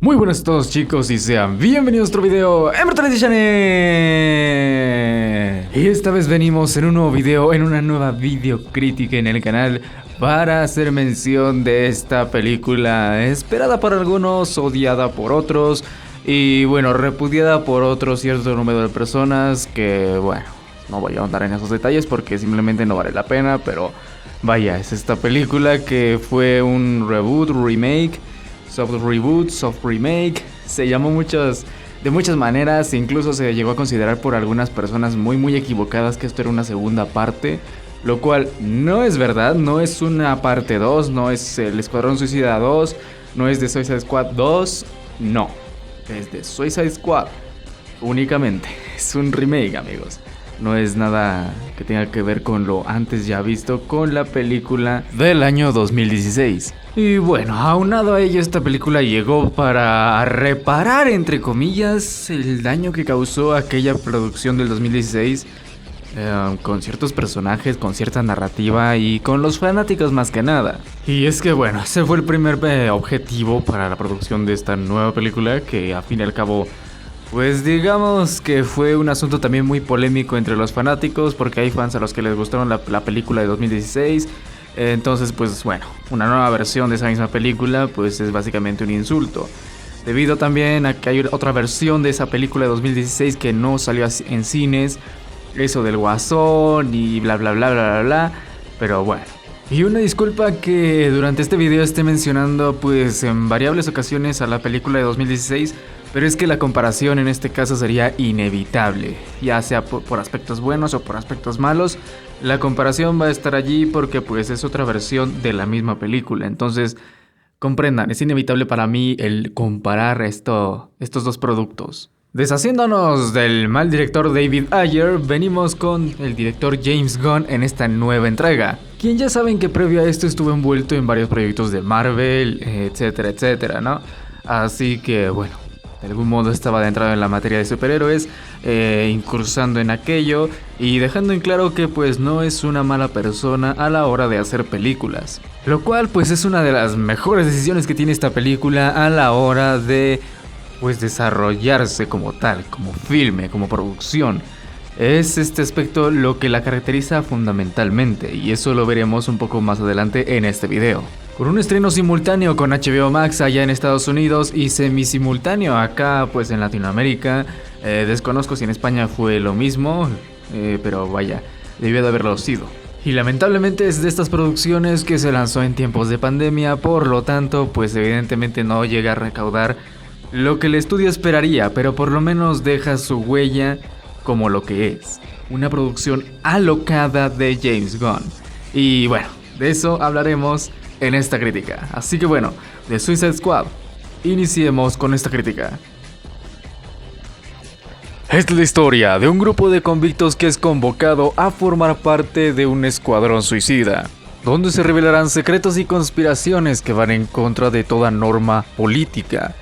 Muy buenas a todos, chicos, y sean bienvenidos a otro video en Mortality Channel. Y esta vez venimos en un nuevo video, en una nueva videocrítica en el canal, para hacer mención de esta película esperada por algunos, odiada por otros y bueno, repudiada por otro cierto número de personas que bueno, no voy a ahondar en esos detalles porque simplemente no vale la pena, pero vaya, es esta película que fue un reboot, remake, soft reboot, soft remake, se llamó de muchas maneras, incluso se llegó a considerar por algunas personas muy equivocadas que esto era una segunda parte, lo cual no es verdad, no es una parte 2, no es el Escuadrón Suicida 2, no es de Suicide Squad 2, no, es de Suicide Squad únicamente, es un remake, amigos. No es nada que tenga que ver con lo antes ya visto con la película del año 2016. Y bueno, aunado a ello, esta película llegó para reparar, entre comillas, el daño que causó aquella producción del 2016 con ciertos personajes, con cierta narrativa y con los fanáticos más que nada. Y es que bueno, ese fue el primer objetivo para la producción de esta nueva película, que a fin y al cabo, pues digamos que fue un asunto también muy polémico entre los fanáticos, porque hay fans a los que les gustaron la película de 2016. Entonces pues bueno, una nueva versión de esa misma película pues es básicamente un insulto, debido también a que hay otra versión de esa película de 2016 que no salió en cines, eso del Guasón y bla bla bla bla bla bla, pero bueno. Y una disculpa que durante este video esté mencionando pues en variables ocasiones a la película de 2016, pero es que la comparación en este caso sería inevitable, ya sea por aspectos buenos o por aspectos malos. La comparación va a estar allí porque pues es otra versión de la misma película, entonces comprendan, es inevitable para mí el comparar estos dos productos. Deshaciéndonos del mal director David Ayer, venimos con el director James Gunn en esta nueva entrega, quien ya saben que previo a esto estuvo envuelto en varios proyectos de Marvel, etcétera, etcétera, ¿no? Así que bueno, de algún modo estaba adentrado en la materia de superhéroes, incursando en aquello y dejando en claro que pues no es una mala persona a la hora de hacer películas. Lo cual pues es una de las mejores decisiones que tiene esta película a la hora de pues desarrollarse como tal, como filme, como producción. Es este aspecto lo que la caracteriza fundamentalmente, y eso lo veremos un poco más adelante en este video. Con un estreno simultáneo con HBO Max allá en Estados Unidos y semisimultáneo acá pues en Latinoamérica, desconozco si en España fue lo mismo, pero vaya, debió de haberlo sido. Y lamentablemente es de estas producciones que se lanzó en tiempos de pandemia, por lo tanto pues evidentemente no llega a recaudar lo que el estudio esperaría, pero por lo menos deja su huella como lo que es, una producción alocada de James Gunn. Y bueno, de eso hablaremos en esta crítica. Así que bueno, de Suicide Squad, iniciemos con esta crítica. Es la historia de un grupo de convictos que es convocado a formar parte de un escuadrón suicida, donde se revelarán secretos y conspiraciones que van en contra de toda norma política.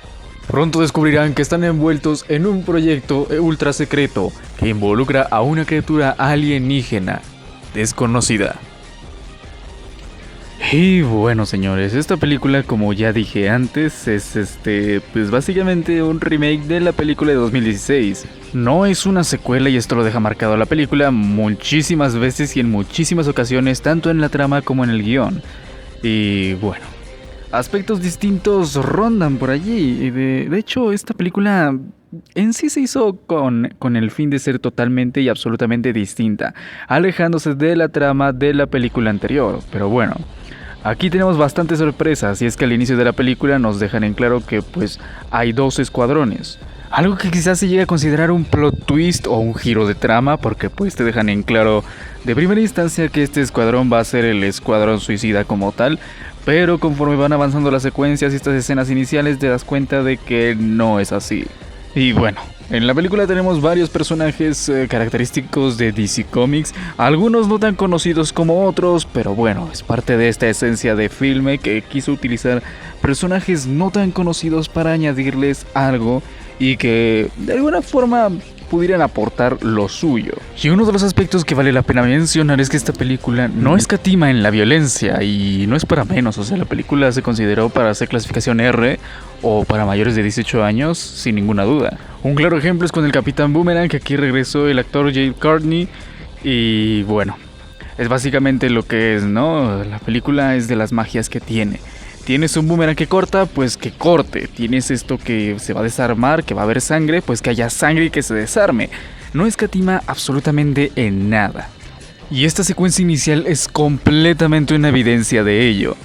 Pronto descubrirán que están envueltos en un proyecto ultra secreto que involucra a una criatura alienígena desconocida. Y bueno, señores, esta película, como ya dije antes, es pues básicamente un remake de la película de 2016. No es una secuela y esto lo deja marcado la película muchísimas veces y en muchísimas ocasiones, tanto en la trama como en el guión. Y bueno, aspectos distintos rondan por allí. Y de hecho, esta película en sí se hizo con el fin de ser totalmente y absolutamente distinta, alejándose de la trama de la película anterior. Pero bueno, aquí tenemos bastantes sorpresas, y es que al inicio de la película nos dejan en claro que pues hay dos escuadrones. Algo que quizás se llegue a considerar un plot twist o un giro de trama, porque pues te dejan en claro de primera instancia que este escuadrón va a ser el Escuadrón Suicida como tal, pero conforme van avanzando las secuencias y estas escenas iniciales te das cuenta de que no es así. Y bueno, en la película tenemos varios personajes característicos de DC Comics, algunos no tan conocidos como otros, pero bueno, es parte de esta esencia de filme que quiso utilizar personajes no tan conocidos para añadirles algo y que de alguna forma pudieran aportar lo suyo. Y uno de los aspectos que vale la pena mencionar es que esta película no escatima en la violencia y no es para menos. O sea, la película se consideró para hacer clasificación R o para mayores de 18 años sin ninguna duda. Un claro ejemplo es con el Capitán Boomerang, que aquí regresó el actor Jay Courtney y bueno, es básicamente lo que es, ¿no? La película es de las magias que tiene. Tienes un boomerang que corta, pues que corte. Tienes esto que se va a desarmar, que va a haber sangre, pues que haya sangre y que se desarme. No escatima absolutamente en nada. Y esta secuencia inicial es completamente una evidencia de ello.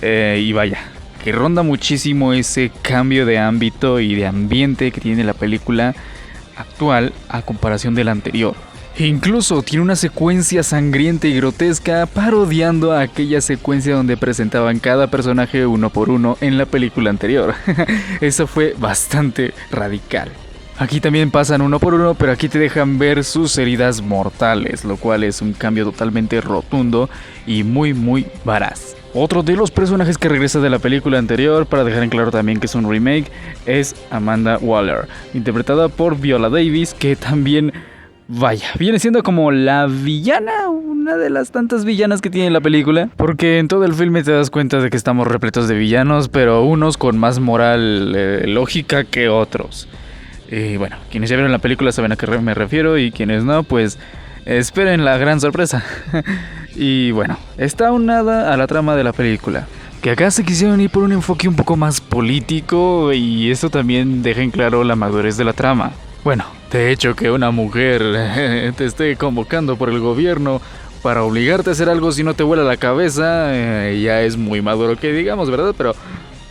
Y vaya, que ronda muchísimo ese cambio de ámbito y de ambiente que tiene la película actual a comparación de la anterior. Incluso tiene una secuencia sangrienta y grotesca parodiando a aquella secuencia donde presentaban cada personaje uno por uno en la película anterior. Eso fue bastante radical. Aquí también pasan uno por uno, pero aquí te dejan ver sus heridas mortales, lo cual es un cambio totalmente rotundo y muy varaz. Otro de los personajes que regresa de la película anterior, para dejar en claro también que es un remake, es Amanda Waller, interpretada por Viola Davis, que también... vaya, viene siendo como la villana, una de las tantas villanas que tiene la película. Porque en todo el filme te das cuenta de que estamos repletos de villanos, pero unos con más moral lógica que otros. Y bueno, quienes ya vieron la película saben a qué me refiero, y quienes no, pues esperen la gran sorpresa. Y bueno, está aunada a la trama de la película, que acá se quisieron ir por un enfoque un poco más político, y eso también deja en claro la madurez de la trama. Bueno, de hecho, que una mujer te esté convocando por el gobierno para obligarte a hacer algo si no te vuela la cabeza, ya es muy maduro que digamos, ¿verdad? Pero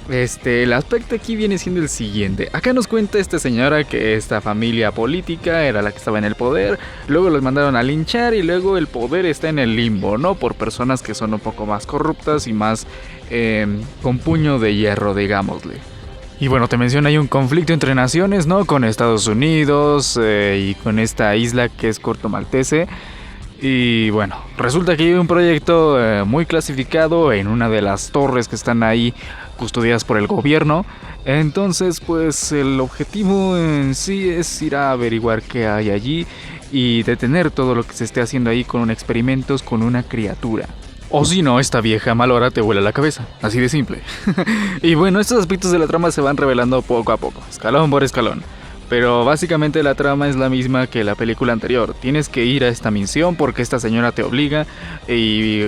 el aspecto aquí viene siendo el siguiente. Acá nos cuenta esta señora que esta familia política era la que estaba en el poder, luego los mandaron a linchar y luego el poder está en el limbo, ¿no? Por personas que son un poco más corruptas y más con puño de hierro, digámosle. Y bueno, te menciona hay un conflicto entre naciones, ¿no? Con Estados Unidos y con esta isla que es Corto Maltese. Y bueno, resulta que hay un proyecto muy clasificado en una de las torres que están ahí custodiadas por el gobierno. Entonces, pues el objetivo en sí es ir a averiguar qué hay allí y detener todo lo que se esté haciendo ahí con experimentos con una criatura. O si no, esta vieja malora te vuela la cabeza. Así de simple. Y bueno, estos aspectos de la trama se van revelando poco a poco, escalón por escalón. Pero básicamente la trama es la misma que la película anterior. Tienes que ir a esta misión porque esta señora te obliga y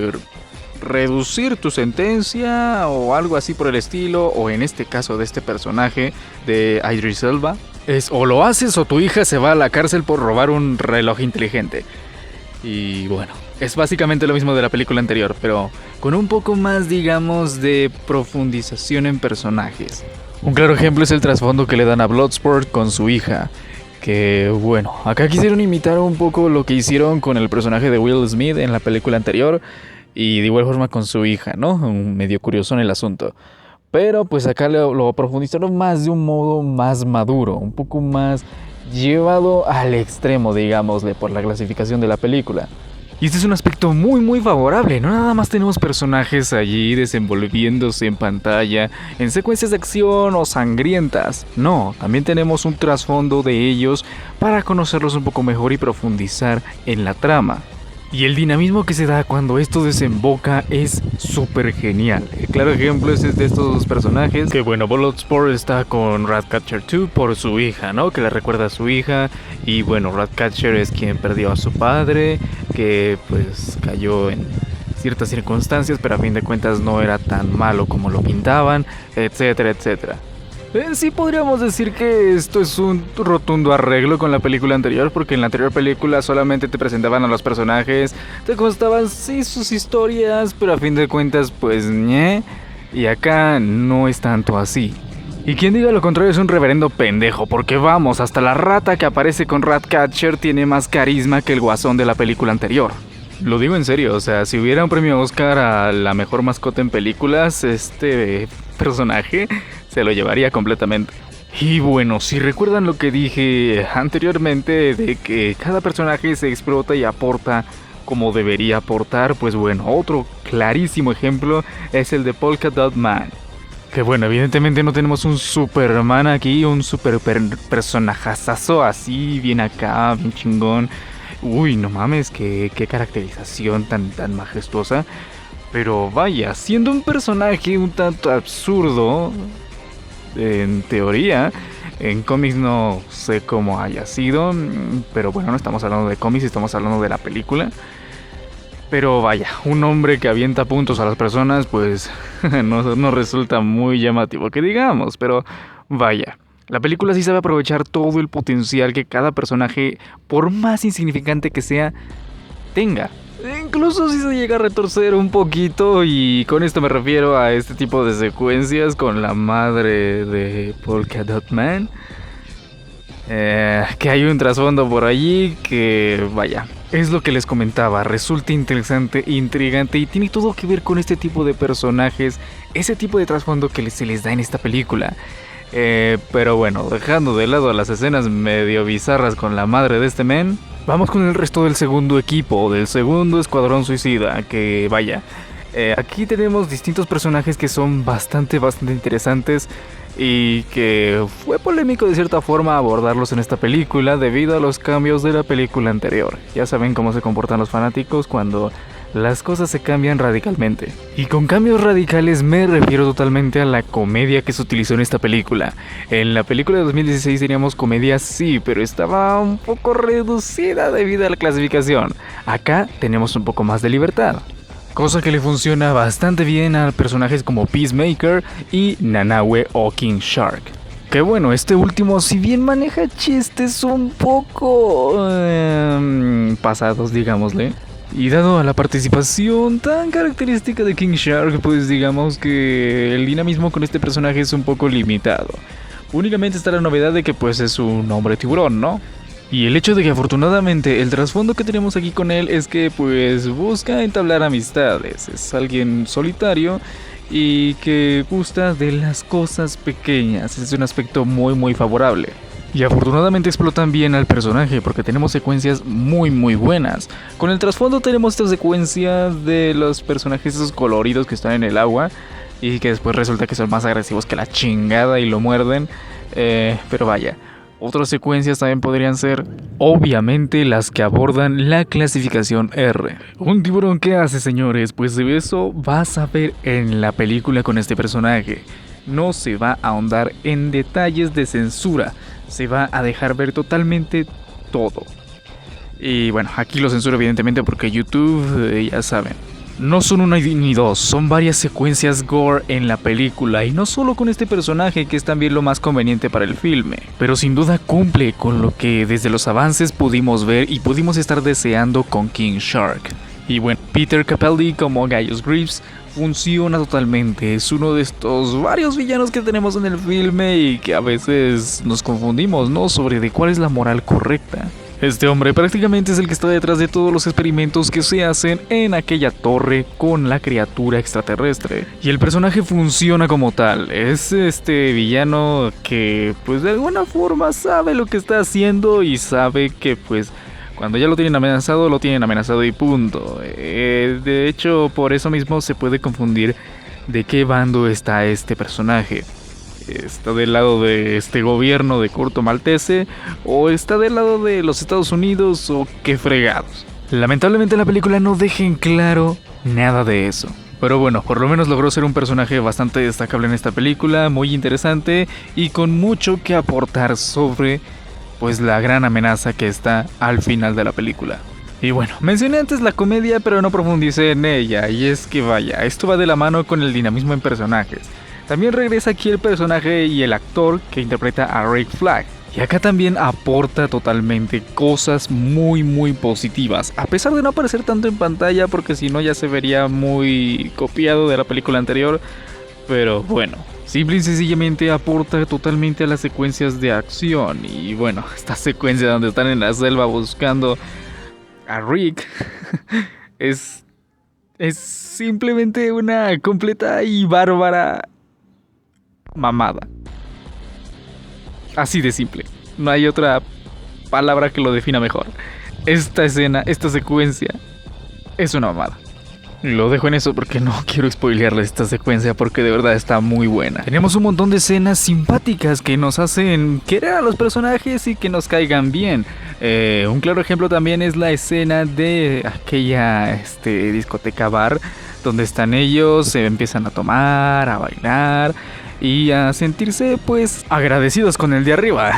reducir tu sentencia o algo así por el estilo. O en este caso de este personaje de Idris Elba, es o lo haces o tu hija se va a la cárcel por robar un reloj inteligente. Y bueno, es básicamente lo mismo de la película anterior, pero con un poco más, digamos, de profundización en personajes. Un claro ejemplo es el trasfondo que le dan a Bloodsport con su hija, que bueno, acá quisieron imitar un poco lo que hicieron con el personaje de Will Smith en la película anterior y de igual forma con su hija, ¿no? Medio curioso en el asunto. Pero pues acá lo profundizaron más de un modo más maduro, un poco más llevado al extremo, digámosle, por la clasificación de la película. Y este es un aspecto muy favorable. No nada más tenemos personajes allí desenvolviéndose en pantalla en secuencias de acción o sangrientas. No, también tenemos un trasfondo de ellos para conocerlos un poco mejor y profundizar en la trama. Y el dinamismo que se da cuando esto desemboca es súper genial. El claro ejemplo es de estos dos personajes. Que bueno, Bloodsport está con Ratcatcher 2 por su hija, ¿no? Que le recuerda a su hija. Y bueno, Ratcatcher es quien perdió a su padre, que pues cayó en ciertas circunstancias, pero a fin de cuentas no era tan malo como lo pintaban, etcétera. Sí podríamos decir que esto es un rotundo arreglo con la película anterior, porque en la anterior película solamente te presentaban a los personajes, te contaban sí sus historias, pero a fin de cuentas pues ñe, y acá no es tanto así. Y quien diga lo contrario es un reverendo pendejo, porque vamos, hasta la rata que aparece con Ratcatcher tiene más carisma que el guasón de la película anterior. Lo digo en serio, o sea, si hubiera un premio Oscar a la mejor mascota en películas, este personaje se lo llevaría completamente. Y bueno, si recuerdan lo que dije anteriormente de que cada personaje se explota y aporta como debería aportar, pues bueno, otro clarísimo ejemplo es el de Polka Dot Man. Que bueno, evidentemente no tenemos un Superman aquí, un personajazazo así, bien acá, bien chingón. Uy, no mames, qué caracterización tan majestuosa. Pero vaya, siendo un personaje un tanto absurdo, en teoría, en cómics no sé cómo haya sido, pero bueno, no estamos hablando de cómics, estamos hablando de la película. Pero vaya, un hombre que avienta puntos a las personas, pues no resulta muy llamativo que digamos, pero vaya. La película sí sabe aprovechar todo el potencial que cada personaje, por más insignificante que sea, tenga. Incluso si se llega a retorcer un poquito, y con esto me refiero a este tipo de secuencias con la madre de Polka Dot Man. Que hay un trasfondo por allí que, vaya, es lo que les comentaba, resulta interesante, intrigante y tiene todo que ver con este tipo de personajes, ese tipo de trasfondo que se les da en esta película. Pero bueno, dejando de lado las escenas medio bizarras con la madre de este men, vamos con el resto del segundo equipo, del segundo escuadrón suicida, que vaya, aquí tenemos distintos personajes que son bastante interesantes y que fue polémico de cierta forma abordarlos en esta película debido a los cambios de la película anterior. Ya saben cómo se comportan los fanáticos cuando las cosas se cambian radicalmente. Y con cambios radicales me refiero totalmente a la comedia que se utilizó en esta película. En la película de 2016 teníamos comedia, sí, pero estaba un poco reducida debido a la clasificación. Acá tenemos un poco más de libertad, cosa que le funciona bastante bien a personajes como Peacemaker y Nanaue o King Shark. Que bueno, este último, si bien maneja chistes un poco pasados, digámosle, y dado a la participación tan característica de King Shark, pues digamos que el dinamismo con este personaje es un poco limitado. Únicamente está la novedad de que pues es un hombre tiburón, ¿no? Y el hecho de que afortunadamente el trasfondo que tenemos aquí con él es que pues busca entablar amistades. Es alguien solitario y que gusta de las cosas pequeñas. Es un aspecto muy favorable. Y afortunadamente explotan bien al personaje porque tenemos secuencias muy buenas. Con el trasfondo tenemos esta secuencia de los personajes esos coloridos que están en el agua y que después resulta que son más agresivos que la chingada y lo muerden. Pero vaya. Otras secuencias también podrían ser, obviamente, las que abordan la clasificación R. ¿Un tiburón qué hace, señores? Pues de eso vas a ver en la película con este personaje. No se va a ahondar en detalles de censura, se va a dejar ver totalmente todo. Y bueno, aquí lo censuro evidentemente porque YouTube, ya saben. No son una ni dos, son varias secuencias gore en la película y no solo con este personaje que es también lo más conveniente para el filme, pero sin duda cumple con lo que desde los avances pudimos ver y pudimos estar deseando con King Shark. Y bueno, Peter Capaldi como Gaius Greaves funciona totalmente, es uno de estos varios villanos que tenemos en el filme y que a veces nos confundimos, ¿no? Sobre de cuál es la moral correcta. Este hombre prácticamente es el que está detrás de todos los experimentos que se hacen en aquella torre con la criatura extraterrestre. Y el personaje funciona como tal. Es este villano que pues de alguna forma sabe lo que está haciendo y sabe que pues cuando ya lo tienen amenazado y punto. De hecho, por eso mismo se puede confundir de qué bando está este personaje. ¿Está del lado de este gobierno de Curto Maltese o está del lado de los Estados Unidos o qué fregados? Lamentablemente la película no deja en claro nada de eso. Pero bueno, por lo menos logró ser un personaje bastante destacable en esta película, muy interesante y con mucho que aportar sobre pues la gran amenaza que está al final de la película. Y bueno, mencioné antes la comedia pero no profundicé en ella, y es que vaya, esto va de la mano con el dinamismo en personajes. También regresa aquí el personaje y el actor que interpreta a Rick Flag. Y acá también aporta totalmente cosas muy positivas. A pesar de no aparecer tanto en pantalla porque si no ya se vería muy copiado de la película anterior. Pero bueno, simple y sencillamente aporta totalmente a las secuencias de acción. Y bueno, esta secuencia donde están en la selva buscando a Rick es simplemente una completa y bárbara mamada. Así de simple. No hay otra palabra que lo defina mejor. Esta escena, esta secuencia es una mamada. Lo dejo en eso porque no quiero spoilearles esta secuencia porque de verdad está muy buena. Tenemos un montón de escenas simpáticas que nos hacen querer a los personajes y que nos caigan bien. Un claro ejemplo también es la escena de aquella discoteca bar donde están ellos, se empiezan a tomar, a bailar y a sentirse pues agradecidos con el de arriba.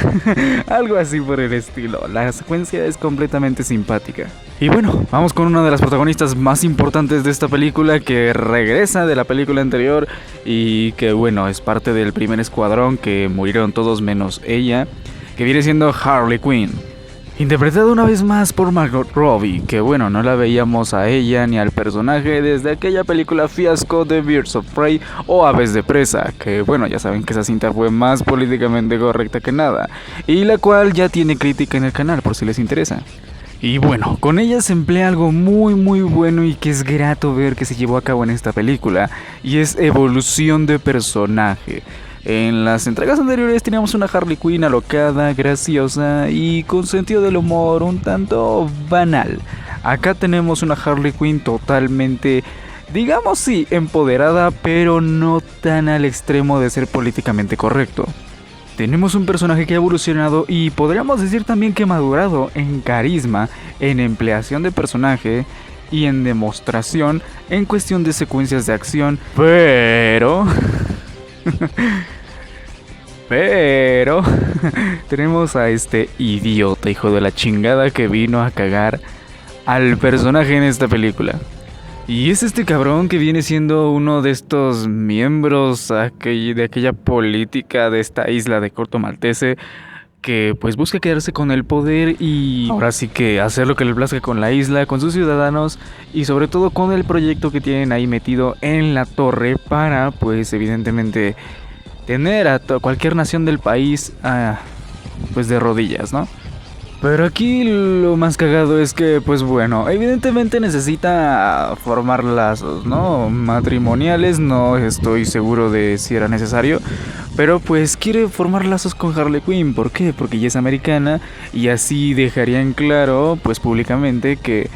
Algo así por el estilo. La secuencia es completamente simpática. Y bueno, vamos con una de las protagonistas más importantes de esta película, que regresa de la película anterior y que bueno, es parte del primer escuadrón que murieron todos menos ella, que viene siendo Harley Quinn. Interpretada una vez más por Margot Robbie, que bueno, no la veíamos a ella ni al personaje desde aquella película fiasco de Birds of Prey o Aves de Presa, que bueno, ya saben que esa cinta fue más políticamente correcta que nada, y la cual ya tiene crítica en el canal por si les interesa. Y bueno, con ella se emplea algo muy bueno y que es grato ver que se llevó a cabo en esta película, y es evolución de personaje. En las entregas anteriores teníamos una Harley Quinn alocada, graciosa y con sentido del humor un tanto banal. Acá tenemos una Harley Quinn totalmente, digamos sí, empoderada, pero no tan al extremo de ser políticamente correcto. Tenemos un personaje que ha evolucionado y podríamos decir también que madurado en carisma, en empleación de personaje y en demostración en cuestión de secuencias de acción, pero tenemos a este idiota hijo de la chingada que vino a cagar al personaje en esta película. Y es este cabrón que viene siendo uno de estos miembros de aquella política de esta isla de Corto Maltese, que pues busca quedarse con el poder y ahora sí que hacer lo que le plazca con la isla, con sus ciudadanos y sobre todo con el proyecto que tienen ahí metido en la torre para pues evidentemente tener a cualquier nación del país pues de rodillas, ¿no? Pero aquí lo más cagado es que, pues bueno, evidentemente necesita formar lazos, ¿no? Matrimoniales, no estoy seguro de si era necesario, pero pues quiere formar lazos con Harley Quinn. ¿Por qué? Porque ella es americana y así dejarían claro, pues públicamente, que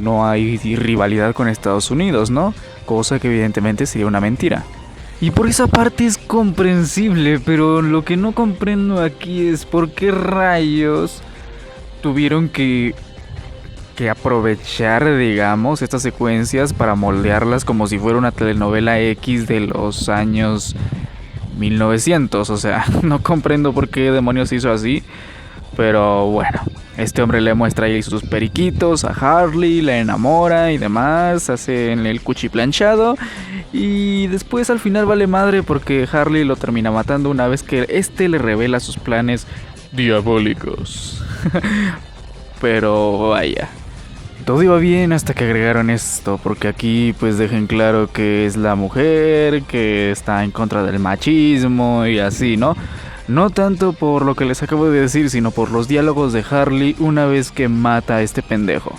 no hay rivalidad con Estados Unidos, ¿no? Cosa que evidentemente sería una mentira. Y por esa parte es comprensible, pero lo que no comprendo aquí es por qué rayos tuvieron que aprovechar, digamos, estas secuencias para moldearlas como si fuera una telenovela X de los años 1900. O sea, no comprendo por qué demonios hizo así. Pero bueno, este hombre le muestra ahí sus periquitos a Harley, la enamora y demás, hacen el cuchiplanchado y después al final vale madre porque Harley lo termina matando una vez que le revela sus planes diabólicos. Pero vaya, todo iba bien hasta que agregaron esto, porque aquí pues dejan claro que es la mujer, que está en contra del machismo y así, ¿no? No tanto por lo que les acabo de decir, sino por los diálogos de Harley una vez que mata a este pendejo.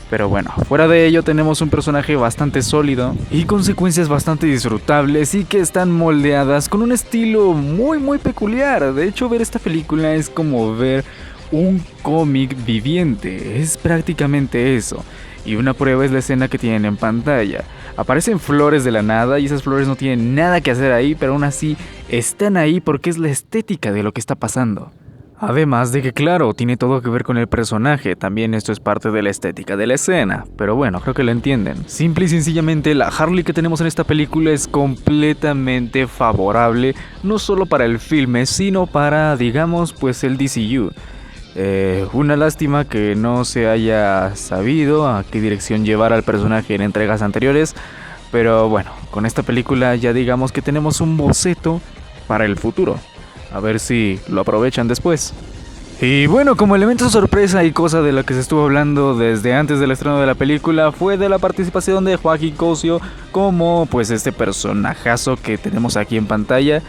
Pero bueno, fuera de ello tenemos un personaje bastante sólido y consecuencias bastante disfrutables y que están moldeadas con un estilo muy peculiar. De hecho, ver esta película es como ver un cómic viviente, es prácticamente eso. Y una prueba es la escena que tienen en pantalla. Aparecen flores de la nada y esas flores no tienen nada que hacer ahí, pero aún así están ahí porque es la estética de lo que está pasando. Además de que claro, tiene todo que ver con el personaje, también esto es parte de la estética de la escena, pero bueno, creo que lo entienden. Simple y sencillamente la Harley que tenemos en esta película es completamente favorable, no solo para el filme, sino para, digamos, pues el DCU. Una lástima que no se haya sabido a qué dirección llevar al personaje en entregas anteriores, pero bueno, con esta película ya digamos que tenemos un boceto para el futuro. A ver si lo aprovechan después. Y bueno, como elemento sorpresa y cosa de la que se estuvo hablando desde antes del estreno de la película fue de la participación de Joaquín Cosio como pues este personajazo que tenemos aquí en pantalla,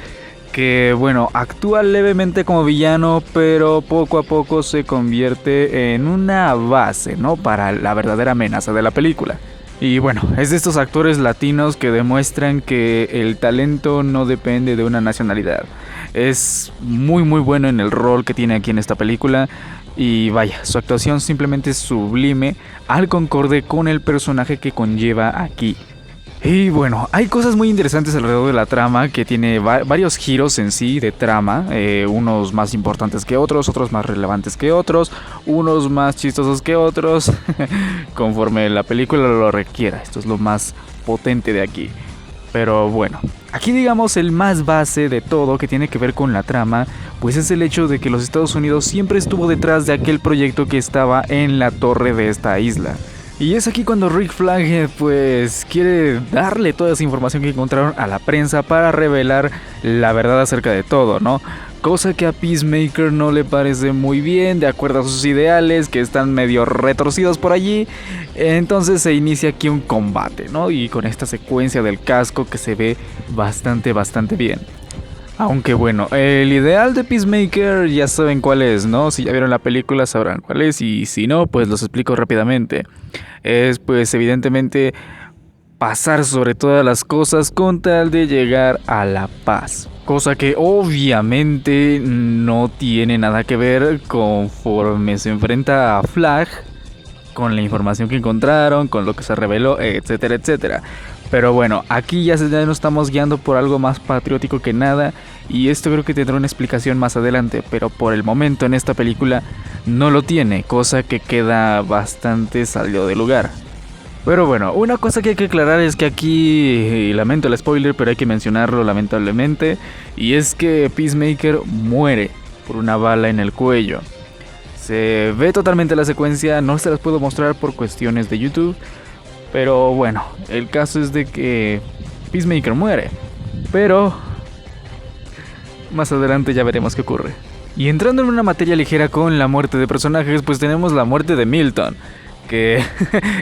que bueno, actúa levemente como villano, pero poco a poco se convierte en una base, ¿no? Para la verdadera amenaza de la película. Y bueno, es de estos actores latinos que demuestran que el talento no depende de una nacionalidad. Es muy bueno en el rol que tiene aquí en esta película Y vaya, su actuación simplemente es sublime al concorde con el personaje que conlleva aquí. Y bueno, hay cosas muy interesantes alrededor de la trama que tiene varios giros en sí de trama, unos más importantes que otros más relevantes que otros, unos más chistosos que otros, conforme la película lo requiera. Esto es lo más potente de aquí. Pero bueno, aquí digamos el más base de todo que tiene que ver con la trama, pues es el hecho de que los Estados Unidos siempre estuvo detrás de aquel proyecto que estaba en la torre de esta isla. Y es aquí cuando Rick Flag pues quiere darle toda esa información que encontraron a la prensa para revelar la verdad acerca de todo, ¿no? Cosa que a Peacemaker no le parece muy bien, de acuerdo a sus ideales, que están medio retorcidos por allí. Entonces se inicia aquí un combate, ¿no? Y con esta secuencia del casco que se ve bastante bien. Aunque bueno, el ideal de Peacemaker ya saben cuál es, ¿no? Si ya vieron la película sabrán cuál es, y si no, pues los explico rápidamente. Es pues evidentemente pasar sobre todas las cosas con tal de llegar a la paz. Cosa que obviamente no tiene nada que ver conforme se enfrenta a Flag, con la información que encontraron, con lo que se reveló, etcétera, etcétera. Pero bueno, aquí ya nos estamos guiando por algo más patriótico que nada, y esto creo que tendrá una explicación más adelante, pero por el momento en esta película no lo tiene, cosa que queda bastante salido de lugar. Pero bueno, una cosa que hay que aclarar es que aquí, lamento el spoiler, pero hay que mencionarlo lamentablemente, y es que Peacemaker muere por una bala en el cuello. Se ve totalmente la secuencia, no se las puedo mostrar por cuestiones de YouTube, pero bueno, el caso es de que Peacemaker muere, pero más adelante ya veremos qué ocurre. Y entrando en una materia ligera con la muerte de personajes, pues tenemos la muerte de Milton, que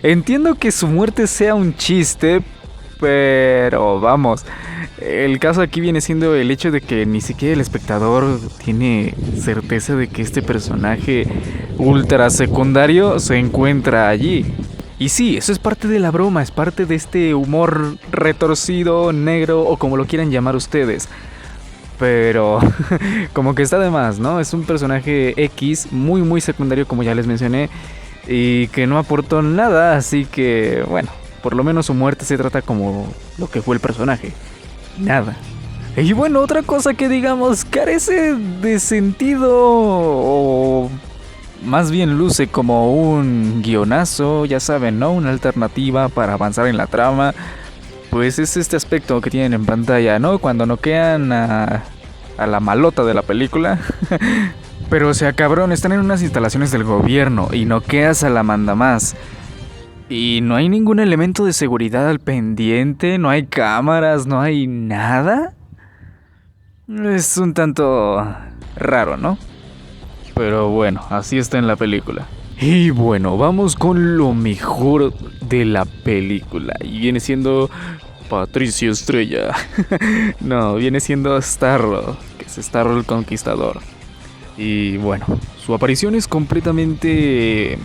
entiendo que su muerte sea un chiste, pero vamos, el caso aquí viene siendo el hecho de que ni siquiera el espectador tiene certeza de que este personaje ultra secundario se encuentra allí. Y sí, eso es parte de la broma, es parte de este humor retorcido, negro o como lo quieran llamar ustedes. Pero como que está de más, ¿no? Es un personaje X muy secundario, como ya les mencioné, y que no aportó nada, así que bueno, por lo menos su muerte se trata como lo que fue el personaje. Nada. Y bueno, otra cosa que digamos carece de sentido, o más bien luce como un guionazo, ya saben, ¿no? Una alternativa para avanzar en la trama, pues es este aspecto que tienen en pantalla, ¿no? Cuando noquean a la malota de la película. Pero o sea, cabrón, están en unas instalaciones del gobierno y noqueas a la mandamás. Y no hay ningún elemento de seguridad al pendiente, no hay cámaras, no hay nada. Es un tanto raro, ¿no? Pero bueno, así está en la película. Y bueno, vamos con lo mejor de la película. Y viene siendo Patricio Estrella. No, viene siendo Starro, que es Starro el Conquistador. Y bueno, su aparición es completamente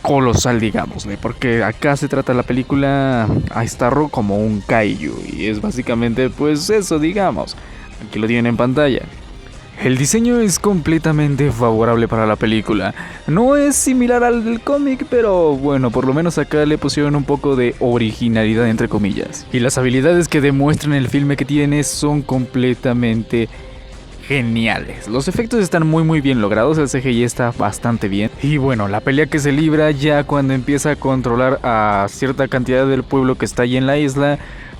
colosal, digámosle, porque acá se trata la película a Starro como un kaiju, y es básicamente pues eso, digamos. Aquí lo tienen en pantalla. El diseño es completamente favorable para la película. No es similar al del cómic, pero bueno, por lo menos acá le pusieron un poco de originalidad entre comillas. Y las habilidades que demuestran el filme que tiene son completamente geniales. Los efectos están muy bien logrados, el CGI está bastante bien. Y bueno, la pelea que se libra ya cuando empieza a controlar a cierta cantidad del pueblo que está allí en la isla,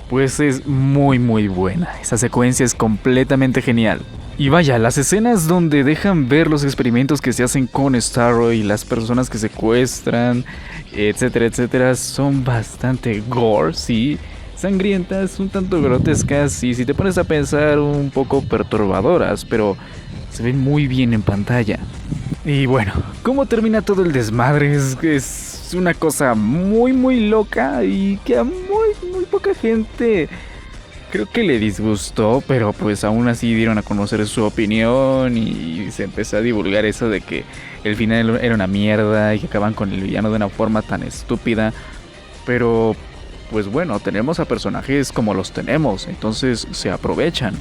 pues es muy buena. Esa secuencia es completamente genial. Y vaya, las escenas donde dejan ver los experimentos que se hacen con Starro y las personas que secuestran, etcétera, etcétera, son bastante gore, sí, sangrientas, un tanto grotescas y si te pones a pensar un poco perturbadoras, pero se ven muy bien en pantalla. Y bueno, ¿cómo termina todo el desmadre? Es una cosa muy loca y que a muy poca gente creo que le disgustó, pero pues aún así dieron a conocer su opinión y se empezó a divulgar eso de que el final era una mierda y que acaban con el villano de una forma tan estúpida. Pero pues bueno, tenemos a personajes como los tenemos, entonces se aprovechan.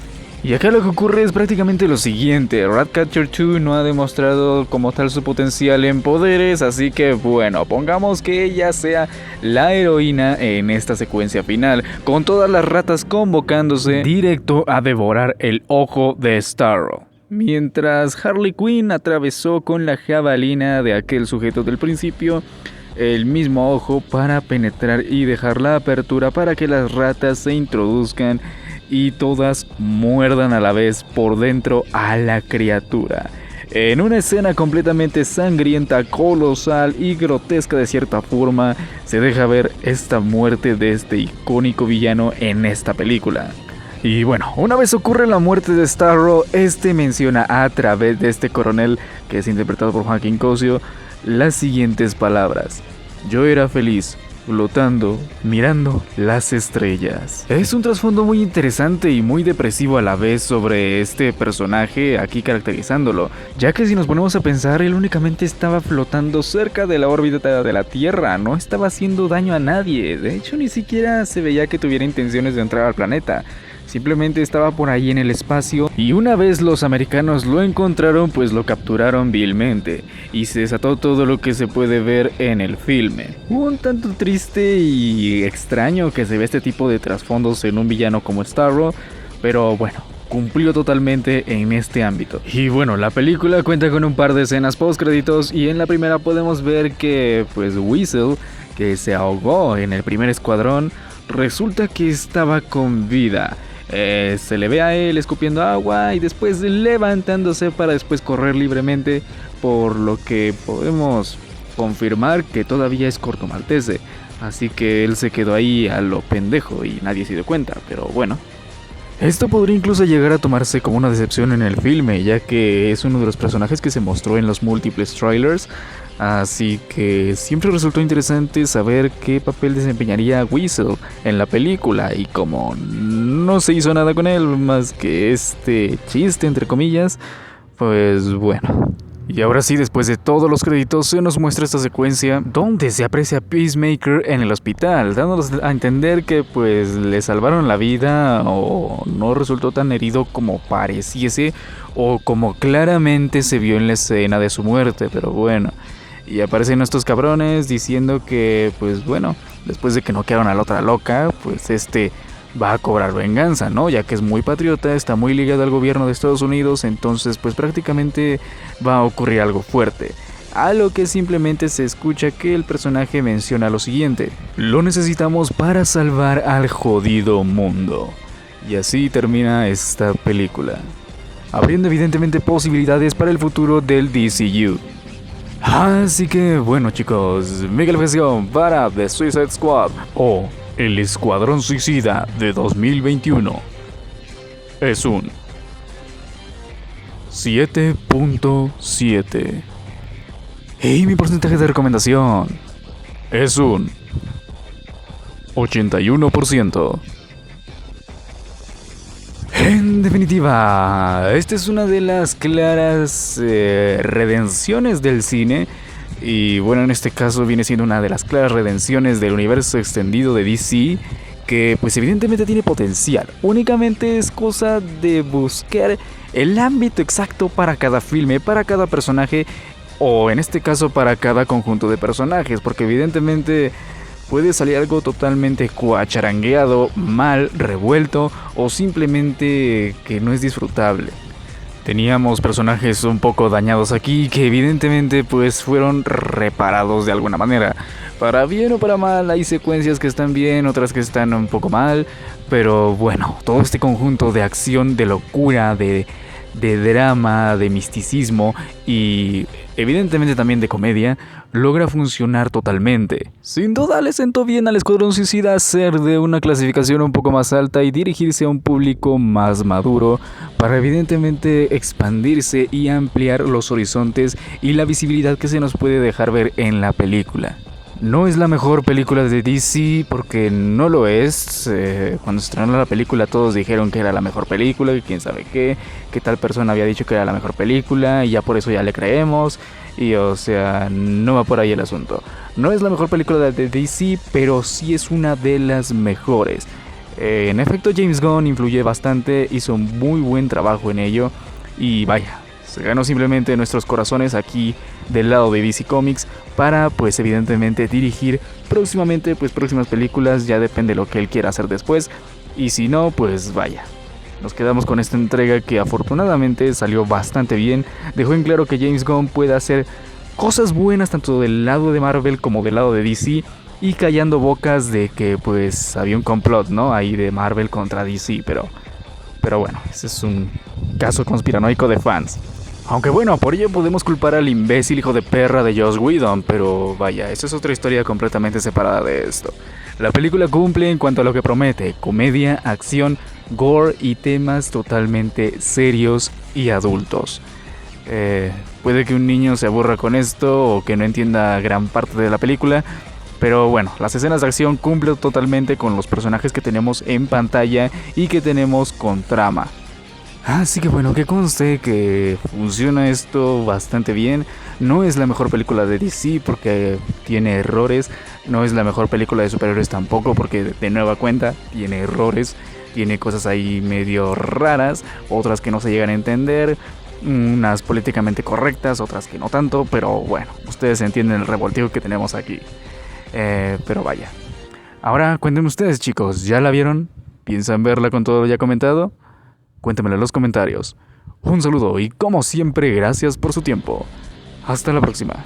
Y acá lo que ocurre es prácticamente lo siguiente: Ratcatcher 2 no ha demostrado como tal su potencial en poderes, así que bueno, pongamos que ella sea la heroína en esta secuencia final, con todas las ratas convocándose directo a devorar el ojo de Starro. Mientras Harley Quinn atravesó con la jabalina de aquel sujeto del principio el mismo ojo para penetrar y dejar la apertura para que las ratas se introduzcan y todas muerdan a la vez por dentro a la criatura. En una escena completamente sangrienta, colosal y grotesca de cierta forma, se deja ver esta muerte de este icónico villano en esta película. Y bueno, una vez ocurre la muerte de Starro, este menciona a través de este coronel, que es interpretado por Joaquín Cosio, las siguientes palabras: yo era feliz, flotando, mirando las estrellas. Es un trasfondo muy interesante y muy depresivo a la vez sobre este personaje aquí caracterizándolo, ya que si nos ponemos a pensar, él únicamente estaba flotando cerca de la órbita de la Tierra, no estaba haciendo daño a nadie, de hecho ni siquiera se veía que tuviera intenciones de entrar al planeta. Simplemente estaba por ahí en el espacio y una vez los americanos lo encontraron, pues lo capturaron vilmente y se desató todo lo que se puede ver en el filme. Un tanto triste y extraño que se ve este tipo de trasfondos en un villano como Starro, pero bueno, cumplió totalmente en este ámbito. Y bueno, la película cuenta con un par de escenas post créditos y en la primera podemos ver que pues Weasel, que se ahogó en el primer escuadrón, resulta que estaba con vida. Se le ve a él escupiendo agua y después levantándose para después correr libremente, por lo que podemos confirmar que todavía es corto maltese, así que él se quedó ahí a lo pendejo y nadie se dio cuenta, pero bueno. Esto podría incluso llegar a tomarse como una decepción en el filme, ya que es uno de los personajes que se mostró en los múltiples trailers. Así que siempre resultó interesante saber qué papel desempeñaría Weasel en la película, y como no se hizo nada con él más que este chiste entre comillas, pues bueno. Y ahora sí, después de todos los créditos, se nos muestra esta secuencia donde se aprecia a Peacemaker en el hospital, dándonos a entender que pues le salvaron la vida o no resultó tan herido como pareciese o como claramente se vio en la escena de su muerte, pero bueno. Y aparecen estos cabrones diciendo que, pues bueno, después de que noquearon a la otra loca, pues va a cobrar venganza, ¿no? Ya que es muy patriota, está muy ligado al gobierno de Estados Unidos, entonces pues prácticamente va a ocurrir algo fuerte. A lo que simplemente se escucha que el personaje menciona lo siguiente: lo necesitamos para salvar al jodido mundo. Y así termina esta película, abriendo evidentemente posibilidades para el futuro del DCU. Así que bueno chicos, mi calificación para The Suicide Squad o El Escuadrón Suicida de 2021 es un 7.7. Y mi porcentaje de recomendación es un 81%. En definitiva, esta es una de las claras redenciones del cine. Y bueno, en este caso viene siendo una de las claras redenciones del universo extendido de DC, que pues evidentemente tiene potencial. Únicamente es cosa de buscar el ámbito exacto para cada filme, para cada personaje, o en este caso para cada conjunto de personajes, porque evidentemente puede salir algo totalmente cuacharangueado, mal, revuelto o simplemente que no es disfrutable. Teníamos personajes un poco dañados aquí que evidentemente pues fueron reparados de alguna manera. Para bien o para mal, hay secuencias que están bien, otras que están un poco mal, pero bueno, todo este conjunto de acción, de locura, de drama, de misticismo y evidentemente también de comedia, logra funcionar totalmente. Sin duda le sentó bien al Escuadrón Suicida ser de una clasificación un poco más alta y dirigirse a un público más maduro para evidentemente expandirse y ampliar los horizontes y la visibilidad que se nos puede dejar ver en la película. No es la mejor película de DC porque no lo es. Cuando se estrenó la película todos dijeron que era la mejor película, que quién sabe qué, que tal persona había dicho que era la mejor película y ya por eso ya le creemos. Y o sea, no va por ahí el asunto. No es la mejor película de DC, pero sí es una de las mejores. En efecto, James Gunn influye bastante, hizo un muy buen trabajo en ello y vaya, se ganó simplemente nuestros corazones aquí del lado de DC Comics para pues evidentemente dirigir próximamente pues próximas películas, ya depende de lo que él quiera hacer después y si no pues vaya. Nos quedamos con esta entrega que afortunadamente salió bastante bien, dejó en claro que James Gunn puede hacer cosas buenas tanto del lado de Marvel como del lado de DC y callando bocas de que pues había un complot, ¿no? Ahí de Marvel contra DC, pero bueno, ese es un caso conspiranoico de fans. Aunque bueno, por ello podemos culpar al imbécil hijo de perra de Joss Whedon, pero vaya, esa es otra historia completamente separada de esto. La película cumple en cuanto a lo que promete, comedia, acción, gore y temas totalmente serios y adultos. Puede que un niño se aburra con esto o que no entienda gran parte de la película, pero bueno, las escenas de acción cumplen totalmente con los personajes que tenemos en pantalla y que tenemos con trama. Así que bueno, que conste que funciona esto bastante bien. No es la mejor película de DC porque tiene errores. No es la mejor película de superhéroes tampoco porque de nueva cuenta tiene errores. Tiene cosas ahí medio raras, otras que no se llegan a entender. Unas políticamente correctas, otras que no tanto. Pero bueno, ustedes entienden el revoltijo que tenemos aquí. Pero vaya. Ahora cuéntenme ustedes, chicos, ¿ya la vieron? ¿Piensan verla con todo lo ya comentado? Cuéntemelo en los comentarios. Un saludo y como siempre, gracias por su tiempo. Hasta la próxima.